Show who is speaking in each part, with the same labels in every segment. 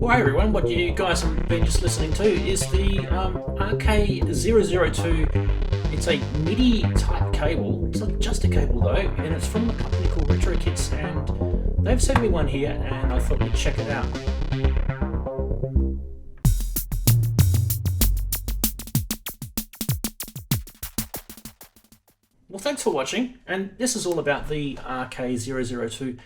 Speaker 1: Well, hey everyone, what you guys have been just listening to is the RK002. It's a MIDI type cable. It's not just a cable though, and it's from a company called Retrokits, and they've sent me one here, and I thought we'd check it out. Well, thanks for watching, and this is all about the RK002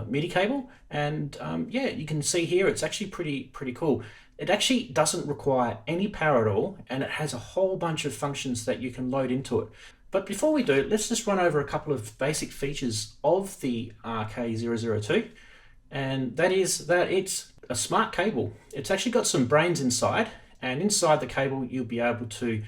Speaker 1: MIDI cable, and yeah, you can see here it's actually pretty cool. It actually doesn't require any power at all, and it has a whole bunch of functions that you can load into it. But before we do, let's just run over a couple of basic features of the RK002, and that is that it's a smart cable. It's actually got some brains inside, and inside the cable you'll be able to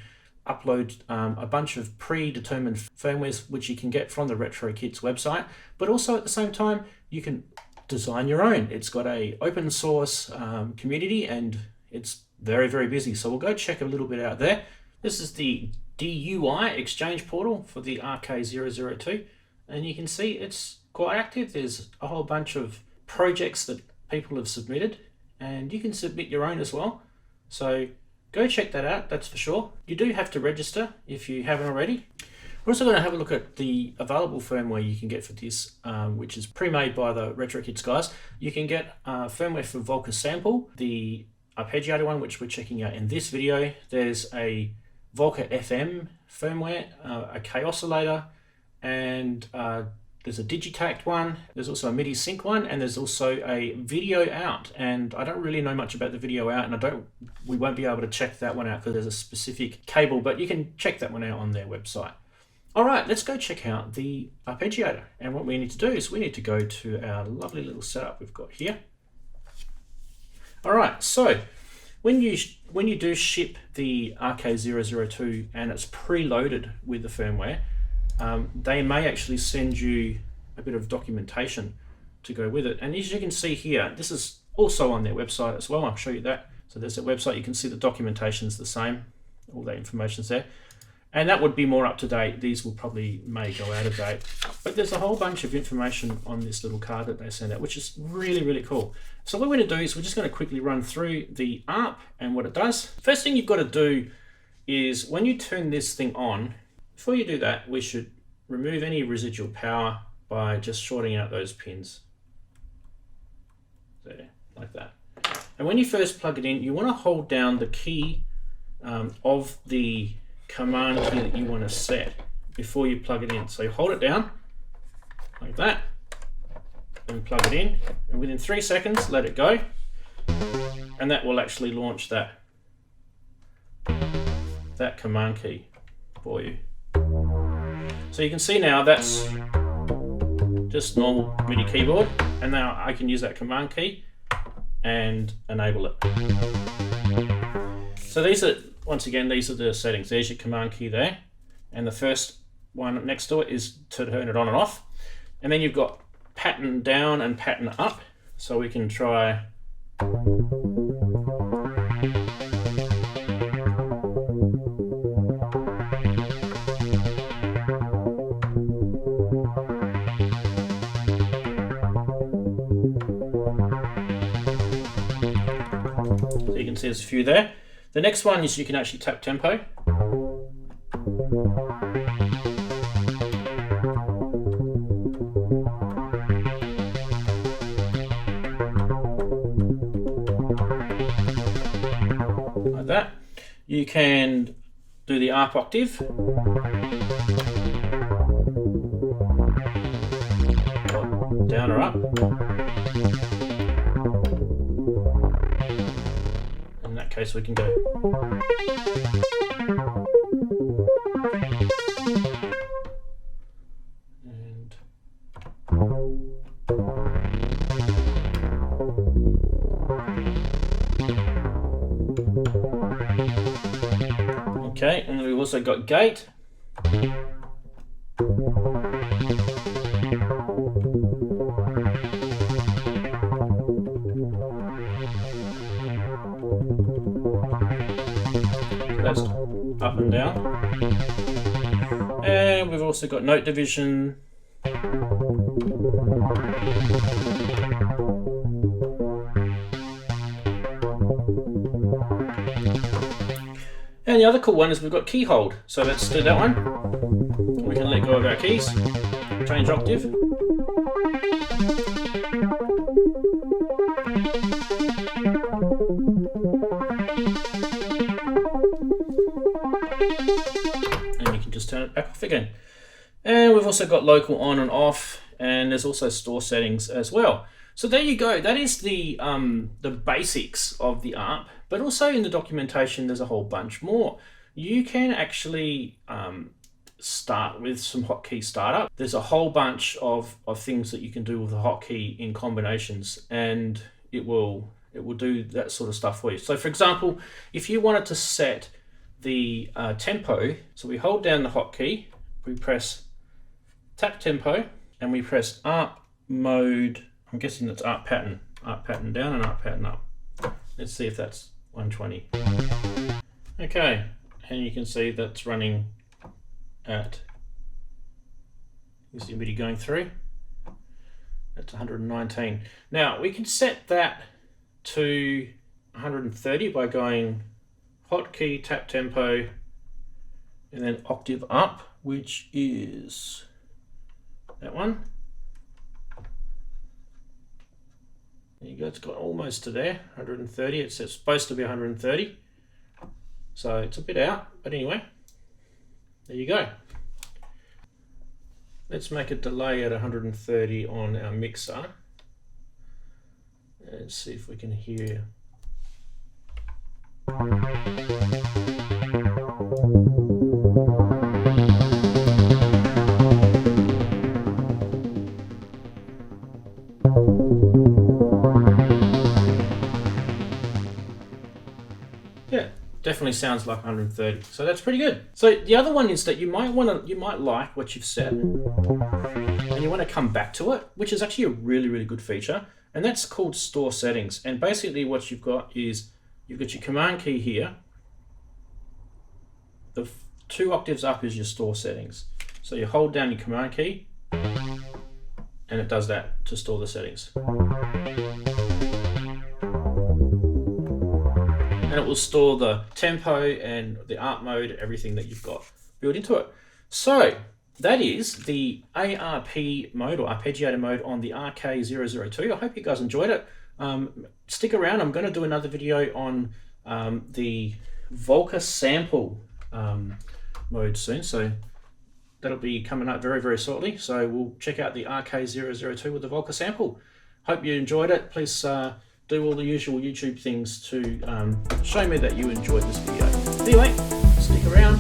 Speaker 1: upload a bunch of predetermined firmwares which you can get from the Retrokits website, but also at the same time you can design your own. It's got a open source community, and it's very busy, so we'll go check a little bit out there. This is the DUI exchange portal for the RK002, and you can see it's quite active. There's a whole bunch of projects that people have submitted, and you can submit your own as well, so go check that out, that's for sure. You do have to register if you haven't already. We're also going to have a look at the available firmware you can get for this, which is pre-made by the Retrokits guys. You can get firmware for Volca Sample, the arpeggiator one, which we're checking out in this video. There's a Volca FM firmware, a Akai oscillator, and there's a Digitact one. There's also a MIDI sync one, and there's also a video out. And I don't really know much about the video out, and we won't be able to check that one out because there's a specific cable, but you can check that one out on their website. All right, let's go check out the arpeggiator. And what we need to do is we need to go to our lovely little setup we've got here. All right, so when you do ship the RK002 and it's preloaded with the firmware, they may actually send you a bit of documentation to go with it. And as you can see here, this is also on their website as well. I'll show you that. So there's a website, you can see the documentation is the same. All that information's there. And that would be more up to date. These may go out of date. But there's a whole bunch of information on this little card that they send out, which is really cool. So what we're going to do is we're just going to quickly run through the ARP and what it does. First thing you've got to do is when you turn this thing on, before you do that, we should remove any residual power by just shorting out those pins. There, like that. And when you first plug it in, you want to hold down the key of the command key that you want to set before you plug it in. So you hold it down like that, and plug it in, and within 3 seconds, let it go, and that will actually launch that command key for you. So you can see now that's just normal MIDI keyboard, and now I can use that command key and enable it. So once again, these are the settings. There's your command key there, and the first one next to it is to turn it on and off. And then you've got pattern down and pattern up, so we can try so you can see there's a few there. The next one is you can actually tap tempo. Like that. You can do the ARP octave. Down or up. Okay, so we can go. And okay, and then we've also got gate. That's up and down. And we've also got note division. And the other cool one is we've got key hold. So let's do that one. We can let go of our keys, change octave. And you can just turn it back off again. And we've also got local on and off, and there's also store settings as well. So there you go. That is the basics of the ARP, but also in the documentation there's a whole bunch more. You can actually start with some hotkey startup. There's a whole bunch of things that you can do with a hotkey in combinations, and it will do that sort of stuff for you. So for example, if you wanted to set the tempo, so we hold down the hotkey, we press tap tempo, and we press ARP mode. I'm guessing that's ARP pattern down and ARP pattern up. Let's see if that's 120. Okay, and you can see that's running at, is the MIDI going through? That's 119. Now we can set that to 130 by going hotkey, tap tempo, and then octave up, which is that one. There you go, it's got almost to there, 130. It's supposed to be 130. So it's a bit out, but anyway, there you go. Let's make a delay at 130 on our mixer. Let's see if we can hear. Yeah, definitely sounds like 130. So that's pretty good. So the other one is that you might like what you've set, and you want to come back to it, which is actually a really good feature, and that's called store settings. And basically what you've got is you've got your command key here. The 2 octaves up is your store settings. So you hold down your command key, and it does that to store the settings. And it will store the tempo and the ARP mode, everything that you've got built into it. So that is the ARP mode or arpeggiator mode on the RK002. I hope you guys enjoyed it. Stick around, I'm going to do another video on the Volca Sample mode soon. So that'll be coming up very shortly. So we'll check out the RK002 with the Volca Sample. Hope you enjoyed it. Please do all the usual YouTube things to show me that you enjoyed this video. Anyway, stick around.